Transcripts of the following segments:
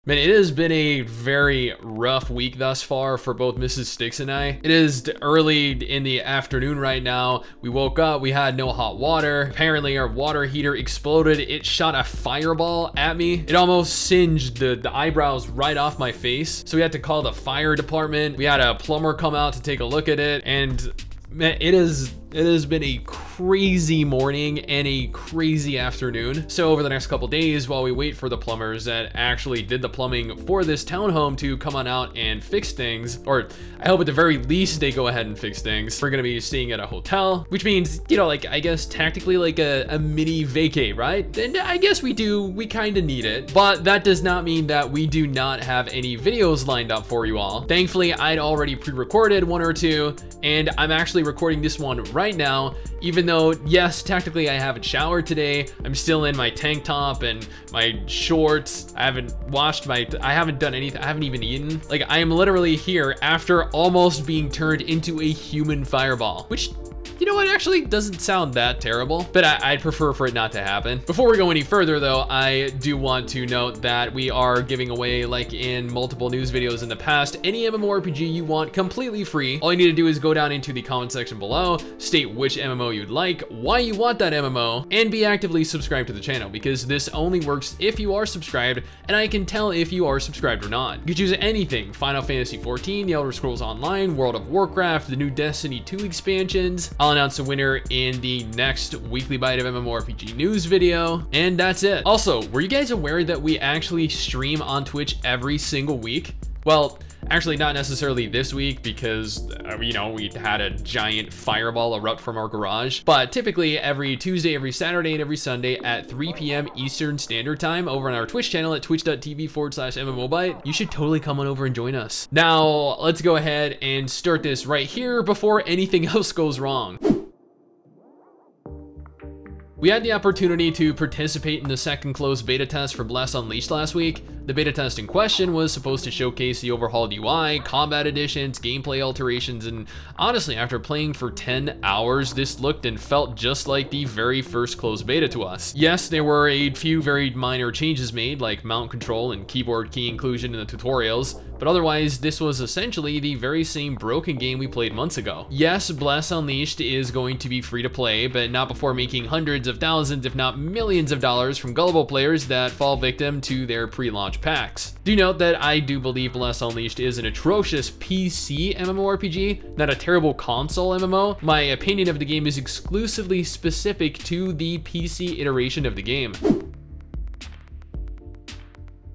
Man, it has been a very rough week thus far for both Mrs Stix and I. It is early in the afternoon right now. We woke up, we had no hot water. Apparently our water heater exploded. It shot a fireball at me. It almost singed the eyebrows right off my face. So we had to call the fire department. We had a plumber come out to take a look at it, and man, it has been a crazy morning and a crazy afternoon. So over the next couple days, while we wait for the plumbers that actually did the plumbing for this townhome to come on out and fix things, or I hope at the very least they go ahead and fix things, we're gonna be staying at a hotel, which means, you know, like, I guess tactically like a mini vacay, right? And I guess we kind of need it, but that does not mean that we do not have any videos lined up for you all. Thankfully, I'd already pre-recorded one or two, and I'm actually recording this one right now, even though, yes, technically I haven't showered today. I'm still in my tank top and my shorts. I haven't done anything. I haven't even eaten. Like, I am literally here after almost being turned into a human fireball, which, you know what, actually doesn't sound that terrible, but I'd prefer for it not to happen. Before we go any further though, I do want to note that we are giving away, like in multiple news videos in the past, any MMORPG you want completely free. All you need to do is go down into the comment section below, state which MMO you'd like, why you want that MMO, and be actively subscribed to the channel, because this only works if you are subscribed, and I can tell if you are subscribed or not. You can choose anything: Final Fantasy XIV, The Elder Scrolls Online, World of Warcraft, the new Destiny 2 expansions. I'll announce a winner in the next weekly bite of MMORPG news video, and that's it. Also, were you guys aware that we actually stream on Twitch every single week? Well, actually not necessarily this week because, you know, we had a giant fireball erupt from our garage, but typically every Tuesday, every Saturday, and every Sunday at 3 p.m. Eastern Standard Time over on our Twitch channel at twitch.tv/MMOByte. You should totally come on over and join us. Now, let's go ahead and start this right here before anything else goes wrong. We had the opportunity to participate in the second closed beta test for Bless Unleashed last week. The beta test in question was supposed to showcase the overhauled UI, combat additions, gameplay alterations, and honestly, after playing for 10 hours, this looked and felt just like the very first closed beta to us. Yes, there were a few very minor changes made, like mount control and keyboard key inclusion in the tutorials, but otherwise, this was essentially the very same broken game we played months ago. Yes, Bless Unleashed is going to be free to play, but not before making hundreds of thousands, if not millions of dollars from gullible players that fall victim to their pre-launch packs. Do note that I do believe Bless Unleashed is an atrocious PC MMORPG, not a terrible console MMO. My opinion of the game is exclusively specific to the PC iteration of the game.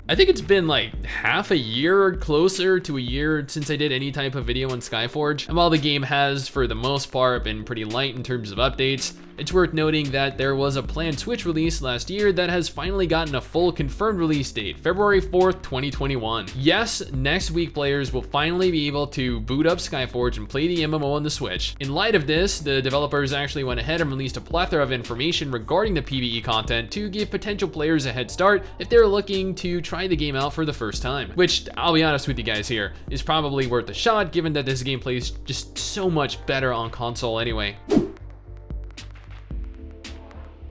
I think it's been like half a year, closer to a year, since I did any type of video on Skyforge, and while the game has, for the most part, been pretty light in terms of updates, it's worth noting that there was a planned Switch release last year that has finally gotten a full confirmed release date, February 4th, 2021. Yes, next week players will finally be able to boot up Skyforge and play the MMO on the Switch. In light of this, the developers actually went ahead and released a plethora of information regarding the PvE content to give potential players a head start if they're looking to try the game out for the first time. Which, I'll be honest with you guys here, is probably worth a shot given that this game plays just so much better on console anyway.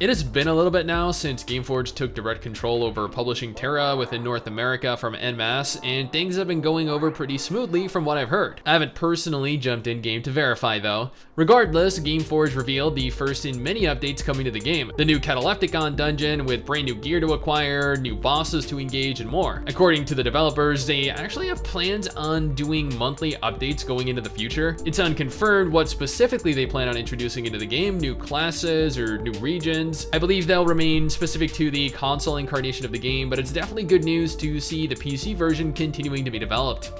It has been a little bit now since Gameforge took direct control over publishing Terra within North America from en masse, and things have been going over pretty smoothly from what I've heard. I haven't personally jumped in game to verify though. Regardless, Gameforge revealed the first in many updates coming to the game. The new Catalepticon dungeon with brand new gear to acquire, new bosses to engage, and more. According to the developers, they actually have plans on doing monthly updates going into the future. It's unconfirmed what specifically they plan on introducing into the game, new classes or new regions. I believe they'll remain specific to the console incarnation of the game, but it's definitely good news to see the PC version continuing to be developed.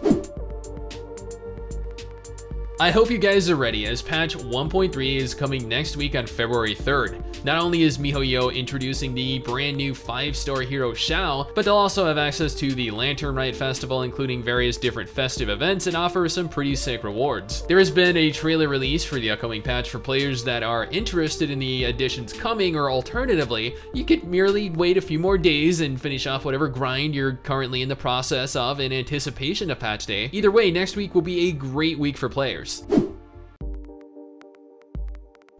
I hope you guys are ready, as patch 1.3 is coming next week on February 3rd. Not only is MiHoYo introducing the brand new 5-star hero Xiao, but they'll also have access to the Lantern Rite Festival, including various different festive events, and offer some pretty sick rewards. There has been a trailer release for the upcoming patch for players that are interested in the additions coming, or alternatively, you could merely wait a few more days and finish off whatever grind you're currently in the process of in anticipation of patch day. Either way, next week will be a great week for players.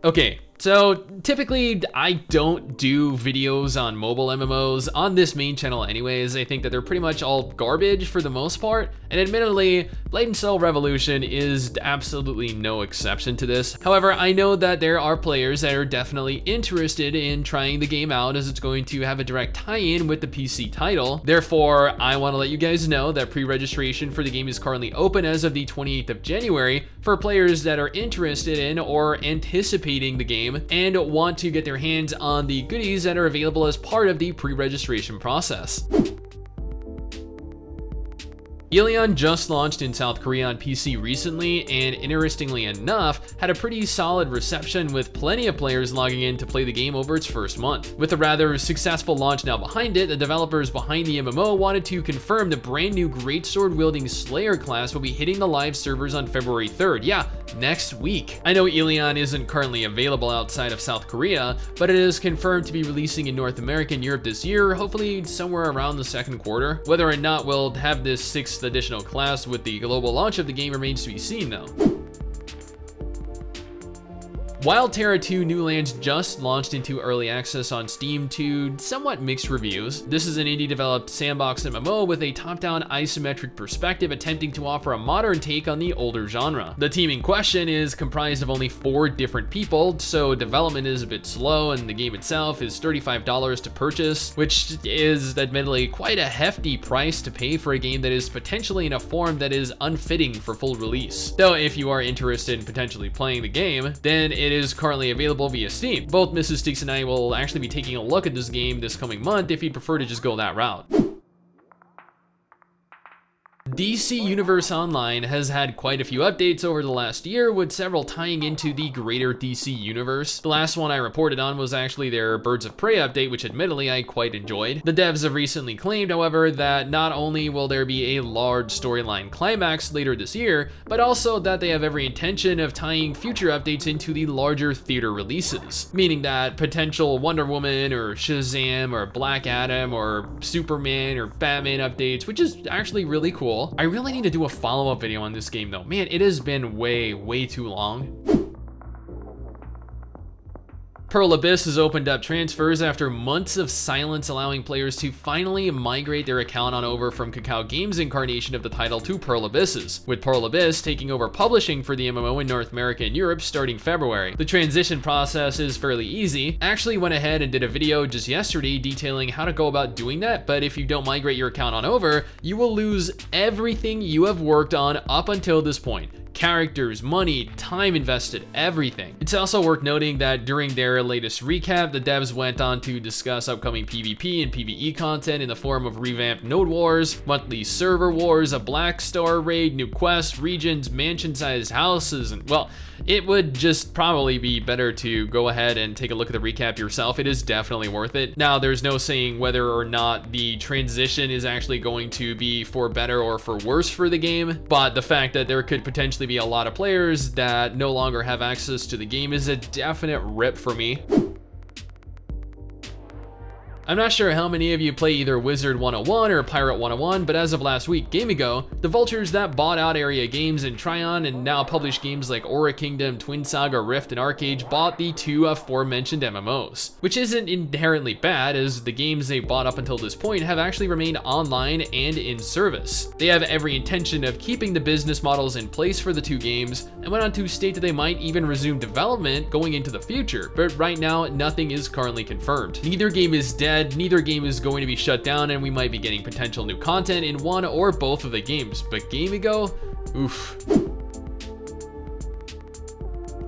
Okay, So typically I don't do videos on mobile MMOs on this main channel anyways. I think that they're pretty much all garbage for the most part, and admittedly, Blade & Soul Revolution is absolutely no exception to this. However, I know that there are players that are definitely interested in trying the game out, as it's going to have a direct tie-in with the PC title. Therefore, I want to let you guys know that pre-registration for the game is currently open as of the 28th of January for players that are interested in or anticipating the game and want to get their hands on the goodies that are available as part of the pre-registration process. Elyon just launched in South Korea on PC recently, and interestingly enough, had a pretty solid reception with plenty of players logging in to play the game over its first month. With a rather successful launch now behind it, the developers behind the MMO wanted to confirm the brand new greatsword wielding Slayer class will be hitting the live servers on February 3rd. Yeah, next week. I know Elyon isn't currently available outside of South Korea, but it is confirmed to be releasing in North America and Europe this year, hopefully somewhere around the second quarter. Whether or not we'll have this 6th additional class with the global launch of the game remains to be seen though. While Terra 2 New Lands just launched into early access on Steam to somewhat mixed reviews, this is an indie developed sandbox MMO with a top-down isometric perspective attempting to offer a modern take on the older genre. The team in question is comprised of only 4 different people, so development is a bit slow, and the game itself is $35 to purchase, which is admittedly quite a hefty price to pay for a game that is potentially in a form that is unfitting for full release. Though if you are interested in potentially playing the game, then it is currently available via Steam. Both Mrs Stix and I will actually be taking a look at this game this coming month if you'd prefer to just go that route. DC Universe Online has had quite a few updates over the last year, with several tying into the greater DC universe. The last one I reported on was actually their Birds of Prey update, which admittedly I quite enjoyed. The devs have recently claimed, however, that not only will there be a large storyline climax later this year, but also that they have every intention of tying future updates into the larger theater releases, meaning that potential Wonder Woman or Shazam or Black Adam or Superman or Batman updates, which is actually really cool. I really need to do a follow-up video on this game though. Man, it has been way too long. Pearl Abyss has opened up transfers after months of silence, allowing players to finally migrate their account on over from Kakao Games' incarnation of the title to Pearl Abyss's, with Pearl Abyss taking over publishing for the MMO in North America and Europe starting February. The transition process is fairly easy. I actually went ahead and did a video just yesterday detailing how to go about doing that, but if you don't migrate your account on over, you will lose everything you have worked on up until this point. Characters, money, time invested, everything. It's also worth noting that during their latest recap, the devs went on to discuss upcoming PvP and PvE content in the form of revamped node wars, monthly server wars, a Black Star raid, new quests, regions, mansion-sized houses, and well, it would just probably be better to go ahead and take a look at the recap yourself. It is definitely worth it. Now, there's no saying whether or not the transition is actually going to be for better or for worse for the game, but the fact that there could potentially be a lot of players that no longer have access to the game is a definite rip for me. I'm not sure how many of you play either Wizard101 or Pirate101, but as of last week, Gamigo, the vultures that bought out Area Games and Tryon and now publish games like Aura Kingdom, Twin Saga, Rift, and Arcade, bought the 2 aforementioned MMOs, which isn't inherently bad, as the games they bought up until this point have actually remained online and in service. They have every intention of keeping the business models in place for the 2 games, and went on to state that they might even resume development going into the future, but right now, nothing is currently confirmed. Neither game is dead, neither game is going to be shut down, and we might be getting potential new content in one or both of the games, but Gamigo, oof.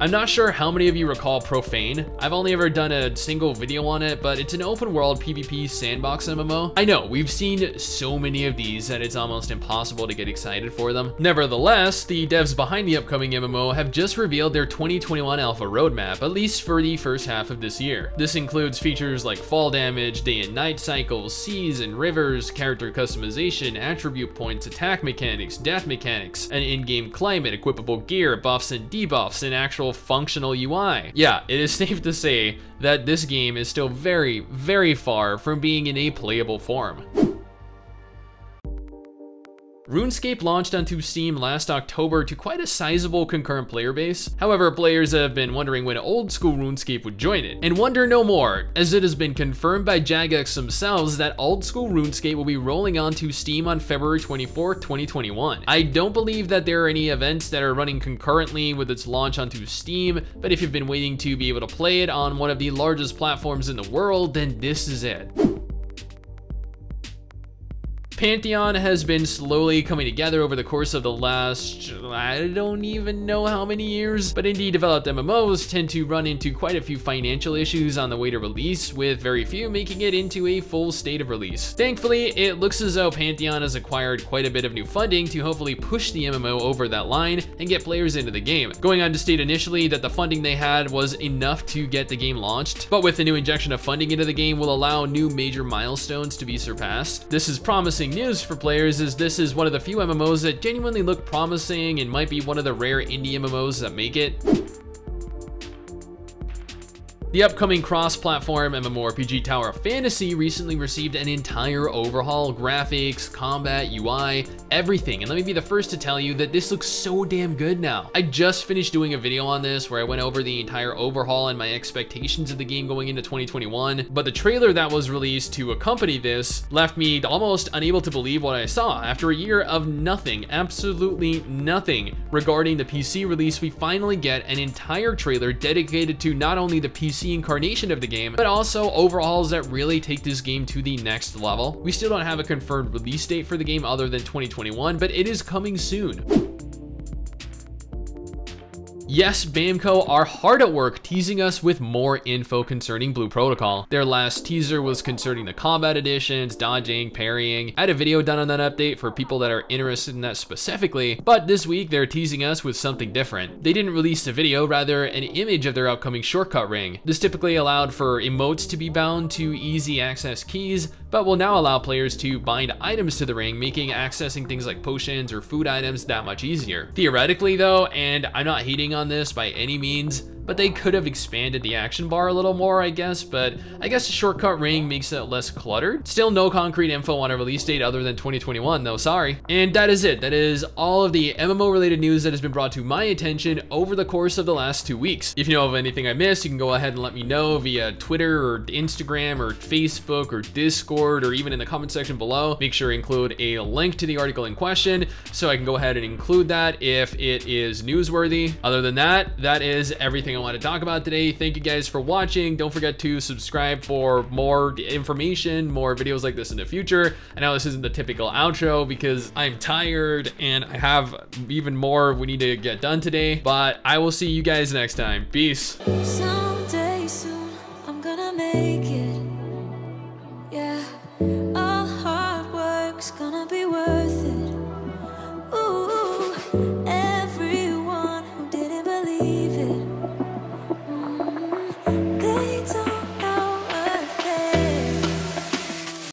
I'm not sure how many of you recall Profane. I've only ever done a single video on it, but it's an open world PvP sandbox MMO. I know, we've seen so many of these that it's almost impossible to get excited for them. Nevertheless, the devs behind the upcoming MMO have just revealed their 2021 alpha roadmap, at least for the first half of this year. This includes features like fall damage, day and night cycles, seas and rivers, character customization, attribute points, attack mechanics, death mechanics, an in-game climate, equipable gear, buffs and debuffs, and actual functional UI. Yeah, it is safe to say that this game is still very far from being in a playable form. RuneScape launched onto Steam last October to quite a sizable concurrent player base. However, players have been wondering when old school RuneScape would join it, and wonder no more, as it has been confirmed by Jagex themselves that old school RuneScape will be rolling onto Steam on February 24th, 2021. I don't believe that there are any events that are running concurrently with its launch onto Steam, but if you've been waiting to be able to play it on one of the largest platforms in the world, then this is it. Pantheon has been slowly coming together over the course of the last, I don't even know how many years, but indie developed MMOs tend to run into quite a few financial issues on the way to release, with very few making it into a full state of release. Thankfully, it looks as though Pantheon has acquired quite a bit of new funding to hopefully push the MMO over that line and get players into the game. Going on to state initially that the funding they had was enough to get the game launched, but with the new injection of funding into the game will allow new major milestones to be surpassed. This is promising news for players, as this is one of the few MMOs that genuinely look promising and might be one of the rare indie MMOs that make it. The upcoming cross-platform MMORPG Tower of Fantasy recently received an entire overhaul, graphics, combat, UI, everything, and let me be the first to tell you that this looks so damn good now. I just finished doing a video on this where I went over the entire overhaul and my expectations of the game going into 2021, but the trailer that was released to accompany this left me almost unable to believe what I saw. After a year of nothing, absolutely nothing regarding the PC release, we finally get an entire trailer dedicated to not only the PC incarnation of the game, but also overhauls that really take this game to the next level. We still don't have a confirmed release date for the game other than 2021, but it is coming soon. Yes, Bamco are hard at work teasing us with more info concerning Blue Protocol. Their last teaser was concerning the combat additions, dodging, parrying. I had a video done on that update for people that are interested in that specifically, but this week they're teasing us with something different. They didn't release a video, rather an image of their upcoming shortcut ring. This typically allowed for emotes to be bound to easy access keys, but will now allow players to bind items to the ring, making accessing things like potions or food items that much easier. Theoretically though, and I'm not hating on this by any means, but they could have expanded the action bar a little more, I guess, but I guess the shortcut ring makes it less cluttered. Still no concrete info on a release date other than 2021 though, sorry. And that is it. That is all of the MMO related news that has been brought to my attention over the course of the last 2 weeks. If you know of anything I missed, you can go ahead and let me know via Twitter or Instagram or Facebook or Discord or even in the comment section below. Make sure to include a link to the article in question so I can go ahead and include that if it is newsworthy. Other than that, that is everything I want to talk about today. Thank you guys for watching. Don't forget to subscribe for more information, more videos like this in the future. I know this isn't the typical outro because I'm tired and I have even more we need to get done today, but I will see you guys next time. Peace. Someday soon I'm gonna make it. Yeah, all hard work's gonna be worth it.